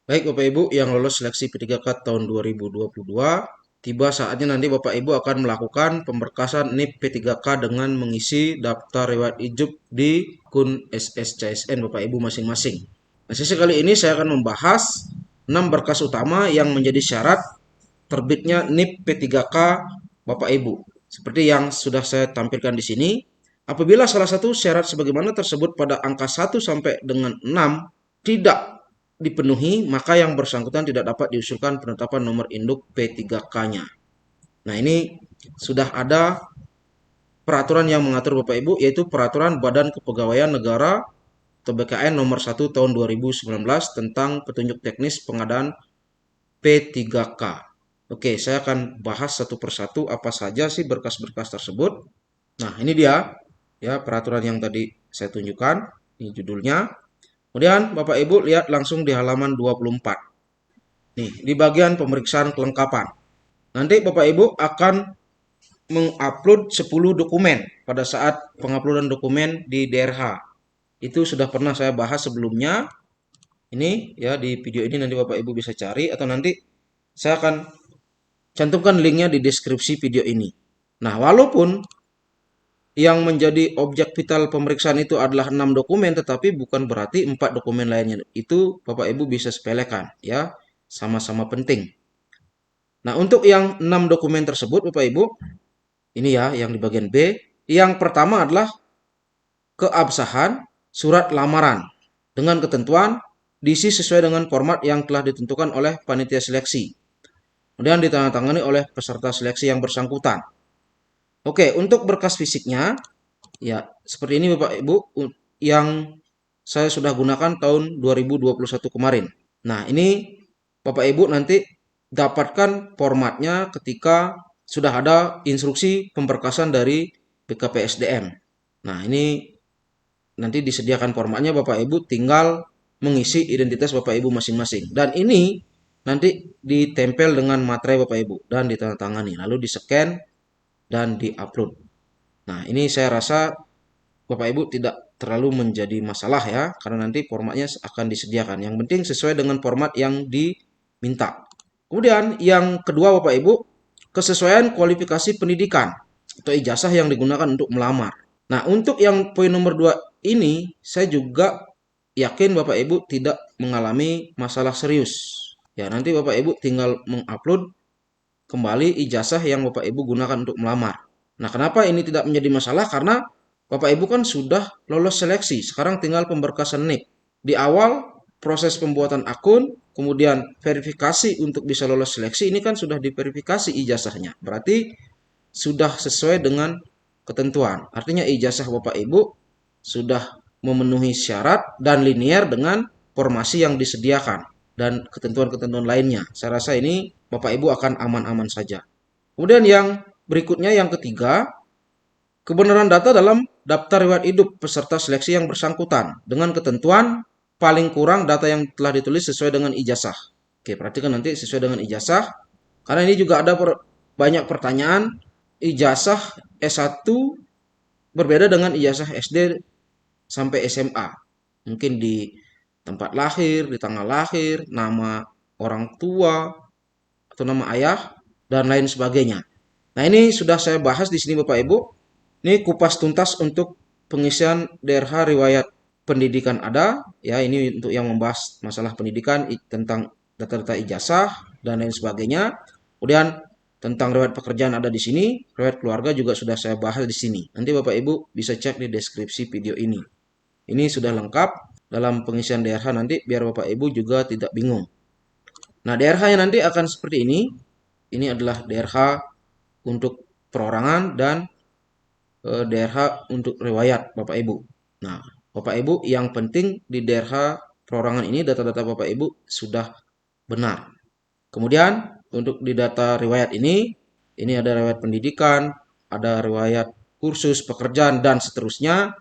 Baik Bapak Ibu yang lolos seleksi P3K tahun 2022, tiba saatnya nanti Bapak Ibu akan melakukan pemberkasan NIP P3K dengan mengisi daftar riwayat hidup di akun SSCSN Bapak Ibu masing-masing. Nah, sesi kali ini saya akan membahas 6 berkas utama yang menjadi syarat terbitnya NIP P3K Bapak Ibu. Seperti yang sudah saya tampilkan di sini, apabila salah satu syarat sebagaimana tersebut pada angka 1 sampai dengan 6 tidak dipenuhi, maka yang bersangkutan tidak dapat diusulkan penetapan nomor induk P3K-nya. Nah, ini sudah ada peraturan yang mengatur Bapak Ibu, yaitu Peraturan Badan Kepegawaian Negara atau BKN nomor 1 tahun 2019 tentang petunjuk teknis pengadaan P3K. Oke, saya akan bahas satu persatu apa saja sih berkas-berkas tersebut. Nah, ini dia ya peraturan yang tadi saya tunjukkan. Ini judulnya. Kemudian Bapak Ibu lihat langsung di halaman 24. Nih, di bagian pemeriksaan kelengkapan. Nanti Bapak Ibu akan mengupload 10 dokumen pada saat penguploadan dokumen di DRH. Itu sudah pernah saya bahas sebelumnya. Ini ya di video ini nanti Bapak Ibu bisa cari atau nanti saya akan cantumkan linknya di deskripsi video ini. Nah, walaupun yang menjadi objek vital pemeriksaan itu adalah 6 dokumen, tetapi bukan berarti 4 dokumen lainnya itu Bapak Ibu bisa sepelekan ya, sama-sama penting. Nah, untuk yang 6 dokumen tersebut Bapak Ibu, ini ya yang di bagian B, yang pertama adalah keabsahan surat lamaran dengan ketentuan diisi sesuai dengan format yang telah ditentukan oleh panitia seleksi. Kemudian ditandatangani oleh peserta seleksi yang bersangkutan. Oke, untuk berkas fisiknya ya seperti ini Bapak Ibu yang saya sudah gunakan tahun 2021 kemarin. Nah, ini Bapak Ibu nanti dapatkan formatnya ketika sudah ada instruksi pemberkasan dari BKPSDM. Nah, ini nanti disediakan formatnya, Bapak Ibu tinggal mengisi identitas Bapak Ibu masing-masing. Dan ini nanti ditempel dengan materai Bapak Ibu dan ditandatangani, lalu di-scan dan di-upload. Nah, ini saya rasa Bapak Ibu tidak terlalu menjadi masalah ya, karena nanti formatnya akan disediakan. Yang penting sesuai dengan format yang diminta. Kemudian yang kedua Bapak Ibu, kesesuaian kualifikasi pendidikan atau ijazah yang digunakan untuk melamar. Nah, untuk yang poin nomor 2 ini, saya juga yakin Bapak Ibu tidak mengalami masalah serius. Ya, nanti Bapak Ibu tinggal mengupload kembali ijazah yang Bapak Ibu gunakan untuk melamar. Nah, kenapa ini tidak menjadi masalah? Karena Bapak Ibu kan sudah lolos seleksi, sekarang tinggal pemberkasan NIP. Di awal proses pembuatan akun, kemudian verifikasi untuk bisa lolos seleksi, ini kan sudah diverifikasi ijazahnya. Berarti sudah sesuai dengan ketentuan. Artinya ijazah Bapak Ibu sudah memenuhi syarat dan linear dengan formasi yang disediakan dan ketentuan-ketentuan lainnya. Saya rasa ini Bapak Ibu akan aman-aman saja. Kemudian yang berikutnya yang ketiga, kebenaran data dalam daftar riwayat hidup peserta seleksi yang bersangkutan dengan ketentuan paling kurang data yang telah ditulis sesuai dengan ijazah. Oke, perhatikan nanti sesuai dengan ijazah. Karena ini juga ada banyak pertanyaan, ijazah S1 berbeda dengan ijazah SD sampai SMA. Mungkin di tempat lahir, di tanggal lahir, nama orang tua, atau nama ayah, dan lain sebagainya. Nah, ini sudah saya bahas di sini Bapak Ibu. Ini kupas tuntas untuk pengisian DRH riwayat pendidikan ada. Ya, ini untuk yang membahas masalah pendidikan tentang data-data ijazah dan lain sebagainya. Kemudian tentang riwayat pekerjaan ada di sini, riwayat keluarga juga sudah saya bahas di sini. Nanti Bapak Ibu bisa cek di deskripsi video ini. Ini sudah lengkap dalam pengisian DRH nanti biar Bapak Ibu juga tidak bingung. Nah, DRH-nya nanti akan seperti ini. Ini adalah DRH untuk perorangan dan DRH untuk riwayat Bapak Ibu. Nah, Bapak Ibu yang penting di DRH perorangan ini data-data Bapak Ibu sudah benar. Kemudian untuk di data riwayat ini ada riwayat pendidikan, ada riwayat kursus, pekerjaan, dan seterusnya.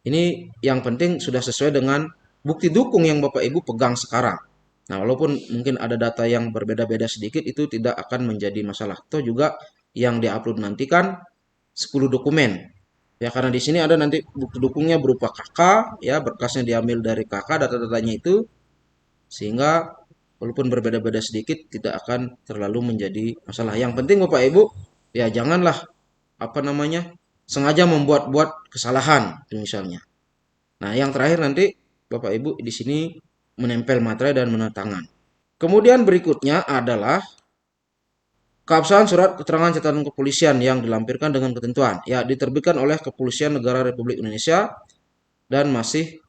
Ini yang penting sudah sesuai dengan bukti dukung yang Bapak Ibu pegang sekarang. Nah, walaupun mungkin ada data yang berbeda-beda sedikit, itu tidak akan menjadi masalah. Atau juga yang diupload nanti kan 10 dokumen. Ya, karena di sini ada nanti bukti dukungnya berupa KK, ya berkasnya diambil dari KK, data-datanya itu. Sehingga walaupun berbeda-beda sedikit tidak akan terlalu menjadi masalah. Yang penting Bapak Ibu ya janganlah sengaja membuat-buat kesalahan misalnya. Nah, yang terakhir nanti Bapak Ibu di sini menempel materai dan menandatangan. Kemudian berikutnya adalah keabsahan surat keterangan catatan kepolisian yang dilampirkan dengan ketentuan. Ya, diterbitkan oleh Kepolisian Negara Republik Indonesia dan masih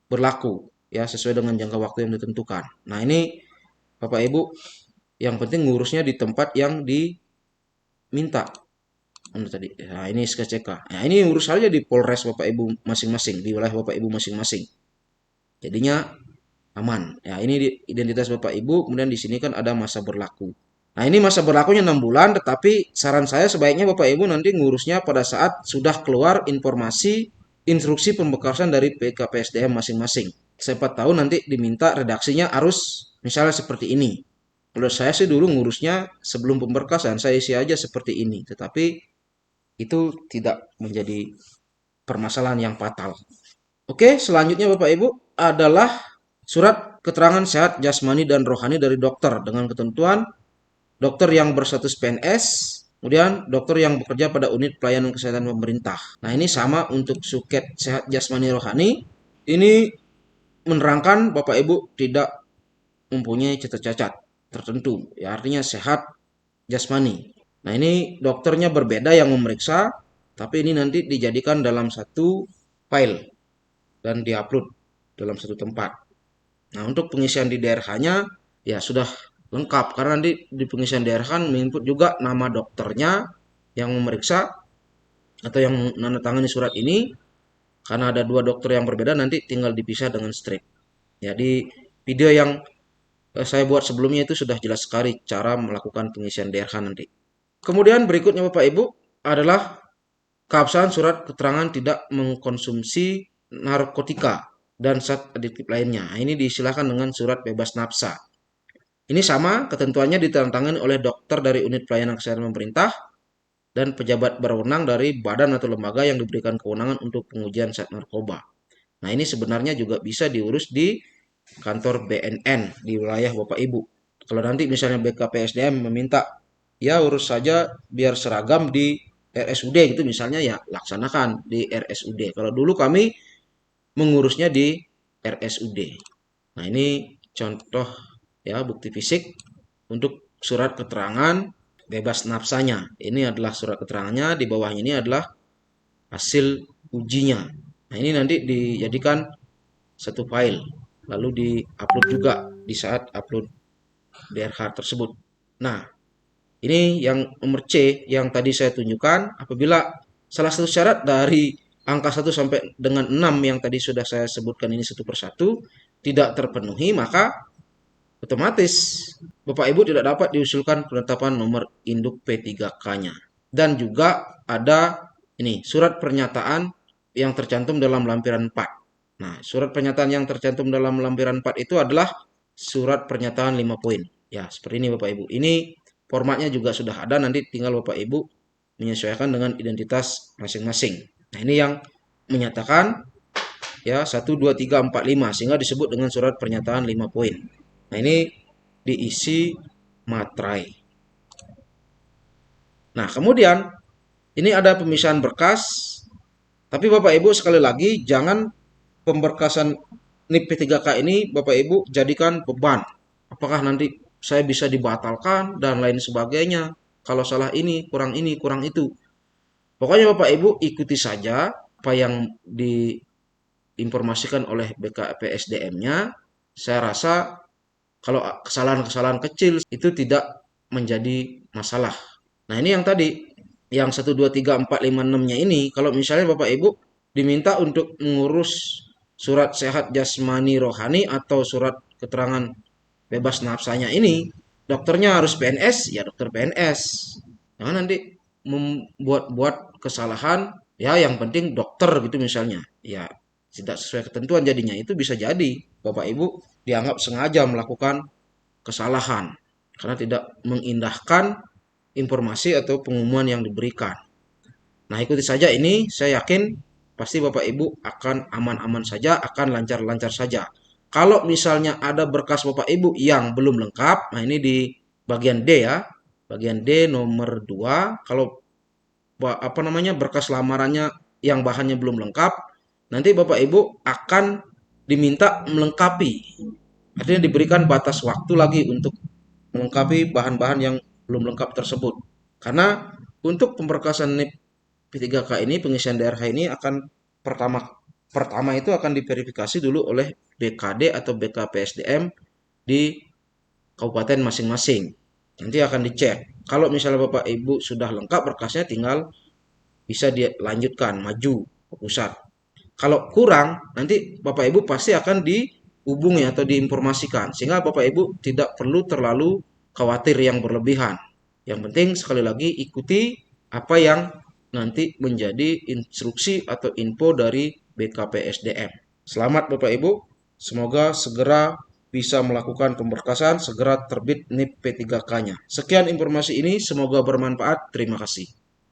berlaku ya sesuai dengan jangka waktu yang ditentukan. Nah, ini Bapak Ibu yang penting ngurusnya di tempat yang diminta. Tadi. Nah, ini SKCK. Nah, ini urus saja di Polres Bapak Ibu masing-masing, di wilayah Bapak Ibu masing-masing. Jadinya aman. Ya, ini identitas Bapak Ibu, kemudian di sini kan ada masa berlaku. Nah, ini masa berlakunya 6 bulan, tetapi saran saya sebaiknya Bapak Ibu nanti ngurusnya pada saat sudah keluar informasi instruksi pembekasan dari BKPSDM masing-masing. Siapa tahu nanti diminta redaksinya harus misalnya seperti ini. Menurut saya sih dulu ngurusnya sebelum pemberkasan, saya isi aja seperti ini. Tetapi itu tidak menjadi permasalahan yang fatal. Oke, selanjutnya Bapak Ibu adalah surat keterangan sehat jasmani dan rohani dari dokter dengan ketentuan dokter yang berstatus PNS, kemudian dokter yang bekerja pada unit pelayanan kesehatan pemerintah. Nah, ini sama untuk suket sehat jasmani rohani. Ini menerangkan Bapak Ibu tidak mempunyai cacat-cacat tertentu, ya artinya sehat jasmani. Nah, ini dokternya berbeda yang memeriksa, tapi ini nanti dijadikan dalam satu file dan diupload dalam satu tempat. Nah, untuk pengisian di DRH-nya ya sudah lengkap karena nanti di pengisian DRH kan menginput juga nama dokternya yang memeriksa atau yang menandatangani surat ini. Karena ada dua dokter yang berbeda nanti tinggal dipisah dengan strip. Jadi video yang saya buat sebelumnya itu sudah jelas sekali cara melakukan pengisian DRH nanti. Kemudian berikutnya Bapak Ibu adalah keabsahan surat keterangan tidak mengkonsumsi narkotika dan zat aditif lainnya. Ini disilahkan dengan surat bebas nafsa. Ini sama, ketentuannya ditandatangani oleh dokter dari unit pelayanan kesehatan pemerintah dan pejabat berwenang dari badan atau lembaga yang diberikan kewenangan untuk pengujian zat narkoba. Nah, ini sebenarnya juga bisa diurus di kantor BNN di wilayah Bapak Ibu. Kalau nanti misalnya BKPSDM meminta, ya urus saja biar seragam di RSUD gitu misalnya, ya laksanakan di RSUD. Kalau dulu kami mengurusnya di RSUD. Nah, ini contoh ya bukti fisik untuk surat keterangan bebas nafsanya. Ini adalah surat keterangannya, di bawahnya ini adalah hasil ujinya. Nah, ini nanti dijadikan satu file lalu di-upload juga di saat upload DRH tersebut. Nah, ini yang nomor C yang tadi saya tunjukkan, apabila salah satu syarat dari angka 1 sampai dengan 6 yang tadi sudah saya sebutkan ini satu persatu tidak terpenuhi, maka otomatis Bapak Ibu tidak dapat diusulkan penetapan nomor induk P3K-nya. Dan juga ada ini surat pernyataan yang tercantum dalam lampiran 4. Nah, surat pernyataan yang tercantum dalam lampiran 4 itu adalah surat pernyataan 5 poin. Ya, seperti ini Bapak Ibu. Ini formatnya juga sudah ada, nanti tinggal Bapak Ibu menyesuaikan dengan identitas masing-masing. Nah, ini yang menyatakan ya 1, 2, 3, 4, 5 sehingga disebut dengan surat pernyataan 5 poin. Nah, ini diisi materai. Nah, kemudian ini ada pemisahan berkas. Tapi Bapak Ibu sekali lagi jangan pemberkasan NIP P3K ini Bapak Ibu jadikan beban. Apakah nanti saya bisa dibatalkan dan lain sebagainya. Kalau salah ini, kurang itu. Pokoknya Bapak Ibu ikuti saja apa yang diinformasikan oleh BKPSDM-nya. Saya rasa kalau kesalahan-kesalahan kecil itu tidak menjadi masalah. Nah, ini yang tadi, yang 1, 2, 3, 4, 5, 6-nya ini, kalau misalnya Bapak Ibu diminta untuk mengurus surat sehat jasmani rohani atau surat keterangan bebas nafsanya ini, dokternya harus PNS, ya dokter PNS. Jangan nanti membuat-buat kesalahan, ya yang penting dokter gitu misalnya. Ya, tidak sesuai ketentuan jadinya. Itu bisa jadi Bapak Ibu dianggap sengaja melakukan kesalahan karena tidak mengindahkan informasi atau pengumuman yang diberikan. Nah, ikuti saja ini, saya yakin pasti Bapak Ibu akan aman-aman saja, akan lancar-lancar saja. Kalau misalnya ada berkas Bapak Ibu yang belum lengkap, nah ini di bagian D ya. Bagian D nomor 2, kalau berkas lamarannya yang bahannya belum lengkap, nanti Bapak Ibu akan diminta melengkapi. Artinya diberikan batas waktu lagi untuk melengkapi bahan-bahan yang belum lengkap tersebut. Karena untuk pemberkasan NIP P3K ini, pengisian DRH ini akan pertama pertama itu akan diverifikasi dulu oleh BKD atau BKPSDM di kabupaten masing-masing. Nanti akan dicek. Kalau misalnya Bapak Ibu sudah lengkap berkasnya, tinggal bisa dilanjutkan maju ke pusat. Kalau kurang, nanti Bapak Ibu pasti akan dihubungi atau diinformasikan, sehingga Bapak Ibu tidak perlu terlalu khawatir yang berlebihan. Yang penting sekali lagi ikuti apa yang nanti menjadi instruksi atau info dari BKPSDM. Selamat Bapak Ibu, semoga segera bisa melakukan pemberkasan, segera terbit NIP P3K-nya. Sekian informasi ini, semoga bermanfaat. Terima kasih.